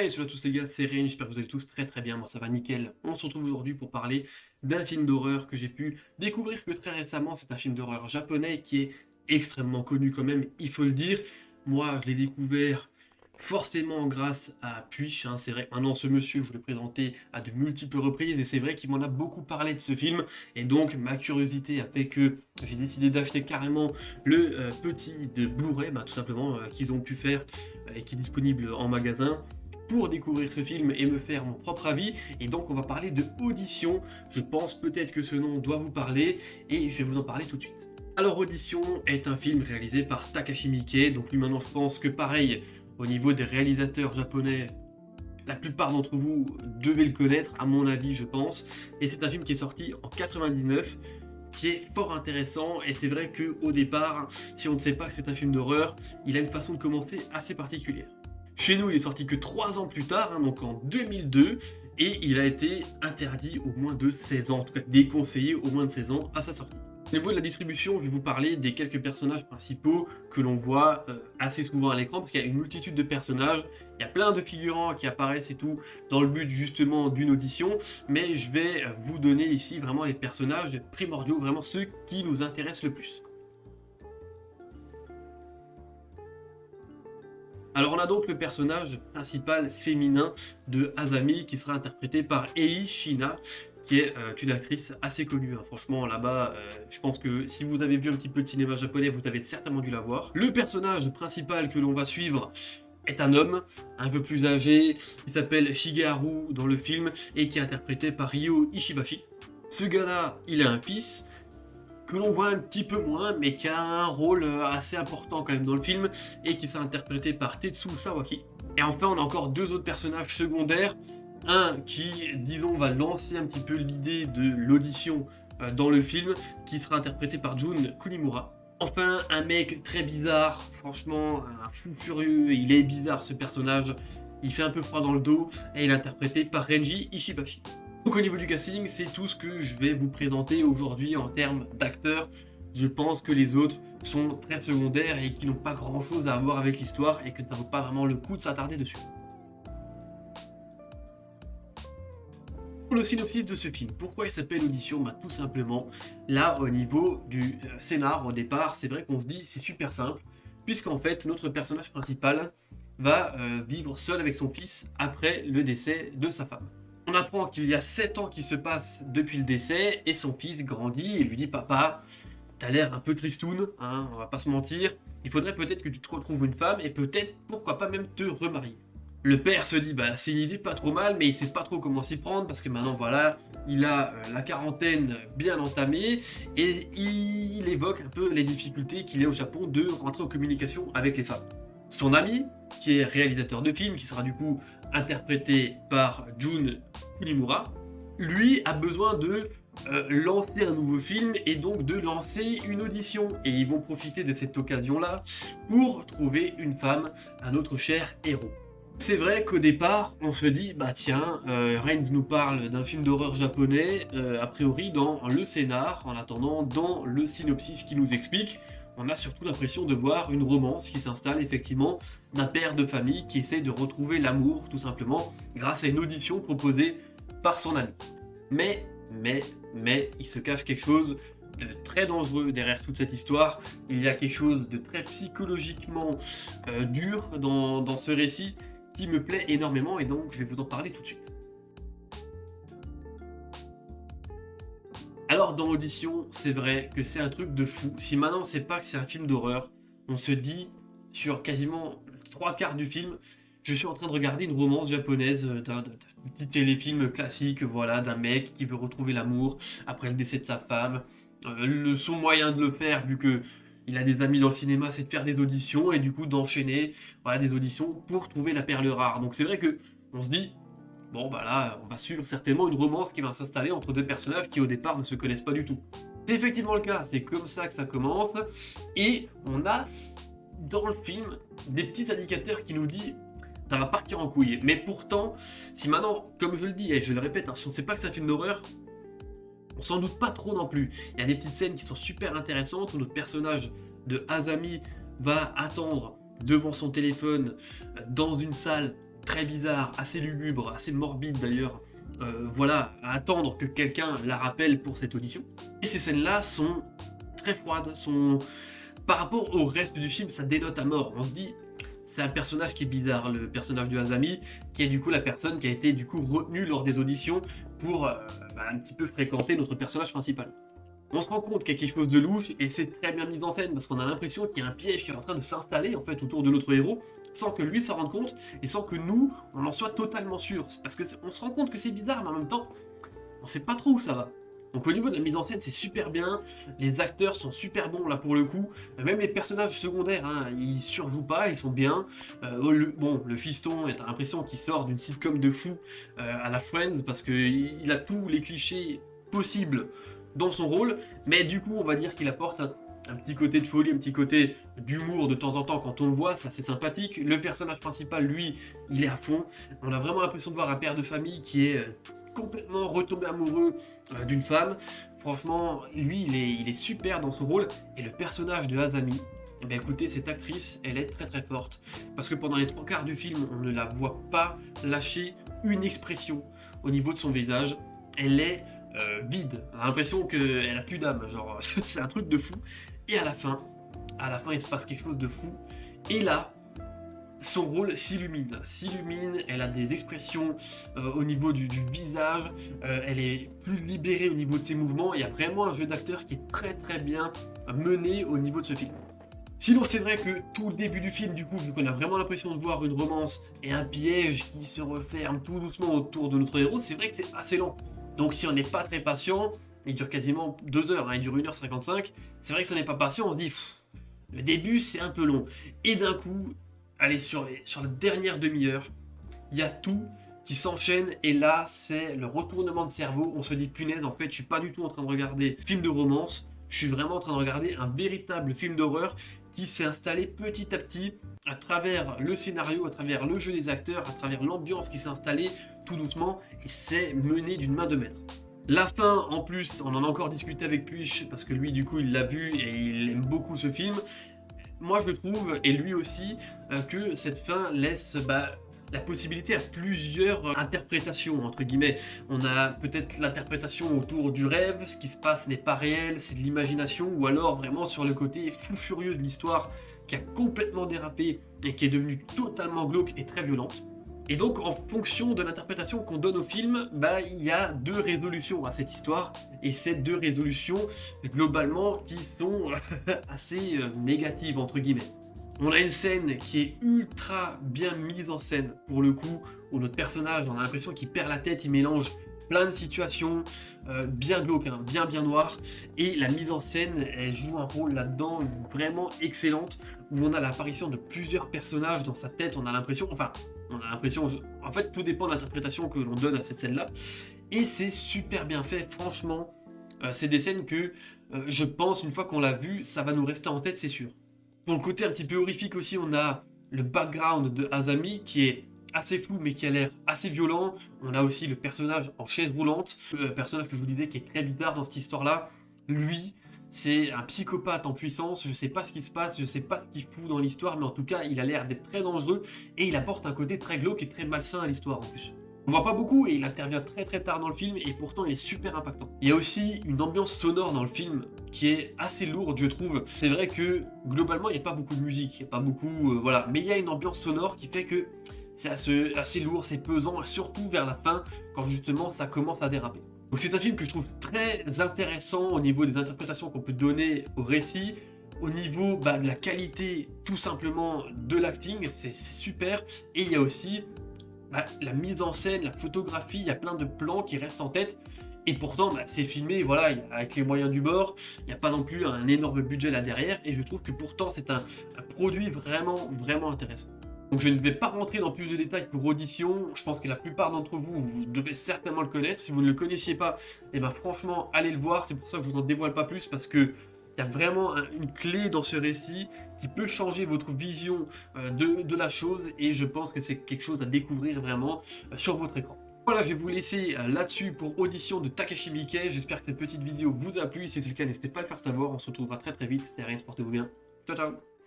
Hey, salut à tous les gars, c'est Ren, j'espère que vous allez tous très très bien, moi ça va nickel. On se retrouve aujourd'hui pour parler d'un film d'horreur que j'ai pu découvrir que très récemment. C'est un film d'horreur japonais qui est extrêmement connu quand même, il faut le dire. Moi je l'ai découvert forcément grâce à Puich, hein. C'est vrai que maintenant ce monsieur, je l'ai présenté à de multiples reprises et c'est vrai qu'il m'en a beaucoup parlé de ce film. Et donc ma curiosité a fait que j'ai décidé d'acheter carrément le petit de Blu-ray, tout simplement, qu'ils ont pu faire et qui est disponible en magasin pour découvrir ce film et me faire mon propre avis. Et donc on va parler de Audition. Je pense peut-être que ce nom doit vous parler et je vais vous en parler tout de suite. Alors Audition est un film réalisé par Takashi Miike. Donc lui maintenant je pense que pareil, au niveau des réalisateurs japonais, la plupart d'entre vous devez le connaître, à mon avis je pense. Et c'est un film qui est sorti en 99, qui est fort intéressant. Et c'est vrai qu'au départ, si on ne sait pas que c'est un film d'horreur, il a une façon de commencer assez particulière. Chez nous, il est sorti que 3 ans plus tard, hein, donc en 2002, et il a été interdit au moins de 16 ans, en tout cas déconseillé au moins de 16 ans à sa sortie. Au niveau de la distribution, je vais vous parler des quelques personnages principaux que l'on voit assez souvent à l'écran, parce qu'il y a une multitude de personnages, il y a plein de figurants qui apparaissent et tout, dans le but justement d'une audition, mais je vais vous donner ici vraiment les personnages primordiaux, vraiment ceux qui nous intéressent le plus. Alors on a donc le personnage principal féminin de Azami qui sera interprété par Ei Shina, qui est une actrice assez connue, hein. Franchement là-bas, je pense que si vous avez vu un petit peu de cinéma japonais, vous avez certainement dû la voir. Le personnage principal que l'on va suivre est un homme un peu plus âgé, qui s'appelle Shigeharu dans le film et qui est interprété par Ryo Ishibashi. Ce gars-là, il a un fils que l'on voit un petit peu moins, mais qui a un rôle assez important quand même dans le film, et qui sera interprété par Tetsu Sawaki. Et enfin, on a encore deux autres personnages secondaires. Un qui, disons, va lancer un petit peu l'idée de l'audition dans le film, qui sera interprété par Jun Kunimura. Enfin, un mec très bizarre, franchement, un fou furieux, il est bizarre ce personnage, il fait un peu froid dans le dos, et il est interprété par Renji Ishibashi. Donc au niveau du casting, c'est tout ce que je vais vous présenter aujourd'hui en termes d'acteurs. Je pense que les autres sont très secondaires et qui n'ont pas grand chose à voir avec l'histoire et que ça vaut pas vraiment le coup de s'attarder dessus. Pour le synopsis de ce film, pourquoi il s'appelle Audition? Tout simplement, là au niveau du scénar, au départ, c'est vrai qu'on se dit c'est super simple, puisqu'en fait notre personnage principal va vivre seul avec son fils après le décès de sa femme. On apprend qu'il y a 7 ans qui se passent depuis le décès et son fils grandit et lui dit papa, t'as l'air un peu tristoun, hein, on va pas se mentir, il faudrait peut-être que tu te retrouves une femme et peut-être pourquoi pas même te remarier. Le père se dit c'est une idée pas trop mal, mais il sait pas trop comment s'y prendre parce que maintenant voilà, il a la quarantaine bien entamée et il évoque un peu les difficultés qu'il a au Japon de rentrer en communication avec les femmes. Son ami, qui est réalisateur de film, qui sera du coup interprété par Jun Kunimura, lui a besoin de lancer un nouveau film et donc de lancer une audition. Et ils vont profiter de cette occasion-là pour trouver une femme à notre cher héros. C'est vrai qu'au départ, on se dit, tiens, Reigns nous parle d'un film d'horreur japonais, a priori dans le scénar, en attendant, dans le synopsis qui nous explique, on a surtout l'impression de voir une romance qui s'installe effectivement d'un père de famille qui essaie de retrouver l'amour, tout simplement, grâce à une audition proposée par son ami. Mais, il se cache quelque chose de très dangereux derrière toute cette histoire. Il y a quelque chose de très psychologiquement dur dans ce récit qui me plaît énormément et donc je vais vous en parler tout de suite. Alors dans Audition, c'est vrai que c'est un truc de fou. Si maintenant on sait pas que c'est un film d'horreur, on se dit sur quasiment 3 quarts du film, je suis en train de regarder une romance japonaise d'un petit téléfilm classique, voilà, d'un mec qui veut retrouver l'amour après le décès de sa femme. Son moyen de le faire, vu que il a des amis dans le cinéma, c'est de faire des auditions et du coup d'enchaîner voilà, des auditions pour trouver la perle rare. Donc c'est vrai que on se dit, bon là, on va suivre certainement une romance qui va s'installer entre deux personnages qui au départ ne se connaissent pas du tout. C'est effectivement le cas, c'est comme ça que ça commence, et on a dans le film des petits indicateurs qui nous disent ça va partir en couille. Mais pourtant, si maintenant, comme je le dis et je le répète, si on sait pas que c'est un film d'horreur, on s'en doute pas trop non plus. Il y a des petites scènes qui sont super intéressantes où notre personnage de Azami va attendre devant son téléphone dans une salle très bizarre, assez lugubre, assez morbide d'ailleurs, voilà, à attendre que quelqu'un la rappelle pour cette audition. Et ces scènes-là sont très froides, sont... Par rapport au reste du film, ça dénote à mort. On se dit, c'est un personnage qui est bizarre, le personnage de Azami, qui est du coup la personne qui a été du coup retenue lors des auditions pour un petit peu fréquenter notre personnage principal. On se rend compte qu'il y a quelque chose de louche et c'est très bien mis en scène parce qu'on a l'impression qu'il y a un piège qui est en train de s'installer en fait autour de notre héros sans que lui s'en rende compte et sans que nous on en soit totalement sûr. Parce que on se rend compte que c'est bizarre mais en même temps on sait pas trop où ça va. Donc au niveau de la mise en scène c'est super bien, les acteurs sont super bons là pour le coup, même les personnages secondaires hein, ils surjouent pas, ils sont bien. Le fiston, t'as l'impression qu'il sort d'une sitcom de fou à la Friends parce qu'il a tous les clichés possibles dans son rôle, mais du coup on va dire qu'il apporte un petit côté de folie, un petit côté d'humour de temps en temps quand on le voit, ça c'est sympathique. Le personnage principal, lui, il est à fond. On a vraiment l'impression de voir un père de famille qui est complètement retombé amoureux d'une femme. Franchement, lui, il est super dans son rôle. Et le personnage de Azami, eh bien, écoutez, cette actrice, elle est très très forte. Parce que pendant les 3 quarts du film, on ne la voit pas lâcher une expression au niveau de son visage. Elle est vide. On a l'impression qu'elle a plus d'âme. Genre, c'est un truc de fou. Et à la fin, il se passe quelque chose de fou. Et là, son rôle s'illumine, elle a des expressions au niveau du visage, elle est plus libérée au niveau de ses mouvements, il y a vraiment un jeu d'acteur qui est très très bien mené au niveau de ce film. Sinon c'est vrai que tout le début du film, du coup, vu qu'on a vraiment l'impression de voir une romance et un piège qui se referme tout doucement autour de notre héros, c'est vrai que c'est assez lent. Donc si on n'est pas très patient, il dure quasiment 2 heures, hein, il dure 1h55, c'est vrai que si on n'est pas patient, on se dit, le début c'est un peu long. Et d'un coup, allez, sur la dernière demi-heure, il y a tout qui s'enchaîne et là, c'est le retournement de cerveau. On se dit, punaise, en fait, je suis pas du tout en train de regarder un film de romance, je suis vraiment en train de regarder un véritable film d'horreur qui s'est installé petit à petit à travers le scénario, à travers le jeu des acteurs, à travers l'ambiance qui s'est installée tout doucement et c'est mené d'une main de maître. La fin, en plus, on en a encore discuté avec Puich parce que lui, du coup, il l'a vu et il aime beaucoup ce film. Moi je trouve, et lui aussi, que cette fin laisse la possibilité à plusieurs interprétations, entre guillemets. On a peut-être l'interprétation autour du rêve, ce qui se passe n'est pas réel, c'est de l'imagination, ou alors vraiment sur le côté fou furieux de l'histoire qui a complètement dérapé et qui est devenue totalement glauque et très violente. Et donc, en fonction de l'interprétation qu'on donne au film, il y a 2 résolutions à cette histoire, et ces 2 résolutions, globalement, qui sont assez négatives, entre guillemets. On a une scène qui est ultra bien mise en scène, pour le coup, où notre personnage, on a l'impression qu'il perd la tête, il mélange plein de situations, bien glauques, hein, bien noires, et la mise en scène, elle joue un rôle là-dedans vraiment excellente, où on a l'apparition de plusieurs personnages dans sa tête, on a l'impression, en fait tout dépend de l'interprétation que l'on donne à cette scène-là, et c'est super bien fait, franchement, c'est des scènes que je pense, une fois qu'on l'a vu, ça va nous rester en tête, c'est sûr. Pour le côté un petit peu horrifique aussi, on a le background de Azami qui est assez flou mais qui a l'air assez violent. On a aussi le personnage en chaise roulante, le personnage que je vous disais qui est très bizarre dans cette histoire-là. Lui, c'est un psychopathe en puissance, je sais pas ce qui se passe, je sais pas ce qu'il fout dans l'histoire, mais en tout cas, il a l'air d'être très dangereux et il apporte un côté très glauque et très malsain à l'histoire en plus. On voit pas beaucoup et il intervient très très tard dans le film et pourtant il est super impactant. Il y a aussi une ambiance sonore dans le film qui est assez lourde je trouve. C'est vrai que globalement il n'y a pas beaucoup de musique, il n'y a pas beaucoup... voilà. Mais il y a une ambiance sonore qui fait que c'est assez lourd, c'est pesant, surtout vers la fin quand justement ça commence à déraper. Donc c'est un film que je trouve très intéressant au niveau des interprétations qu'on peut donner au récit. Au niveau de la qualité tout simplement de l'acting, c'est super. Et il y a aussi... la mise en scène, la photographie, il y a plein de plans qui restent en tête. Et pourtant, c'est filmé voilà, avec les moyens du bord. Il n'y a pas non plus un énorme budget là derrière. Et je trouve que pourtant, c'est un produit vraiment intéressant. Donc je ne vais pas rentrer dans plus de détails pour Audition. Je pense que la plupart d'entre vous, vous devez certainement le connaître. Si vous ne le connaissiez pas, franchement, allez le voir. C'est pour ça que je vous en dévoile pas plus parce que il y a vraiment une clé dans ce récit qui peut changer votre vision de la chose et je pense que c'est quelque chose à découvrir vraiment sur votre écran. Voilà, je vais vous laisser là-dessus pour Audition de Takashi Miike. J'espère que cette petite vidéo vous a plu. Si c'est le cas, n'hésitez pas à le faire savoir. On se retrouvera très vite. C'était rien, portez-vous bien. Ciao, ciao.